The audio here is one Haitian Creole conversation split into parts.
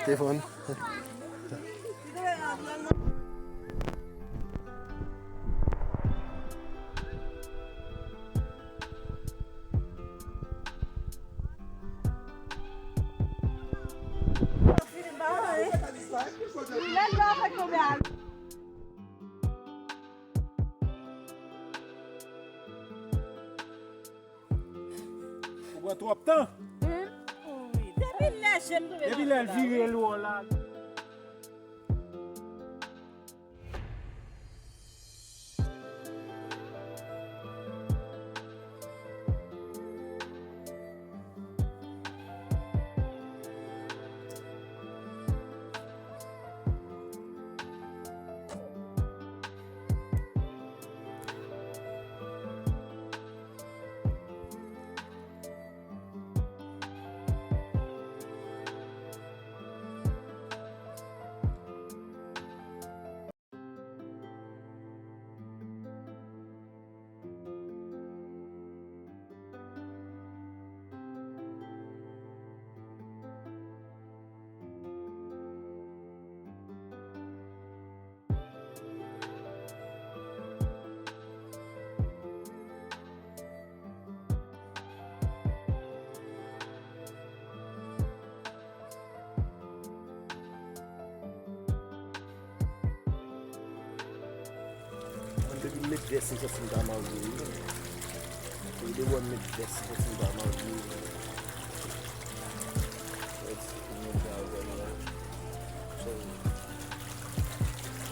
Téléphone. Ou trop de temps? Depuis là, elle vire loin là. The midwest is just in Damal. The one midwest is in Damal.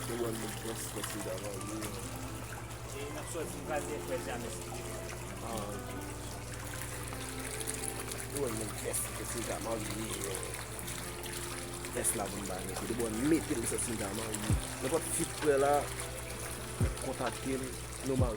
So the one midwest is in Damal. The one midwest is in Damal. Tesla bomba. The one midwest is in Damal. The one fit well. Contacter normal.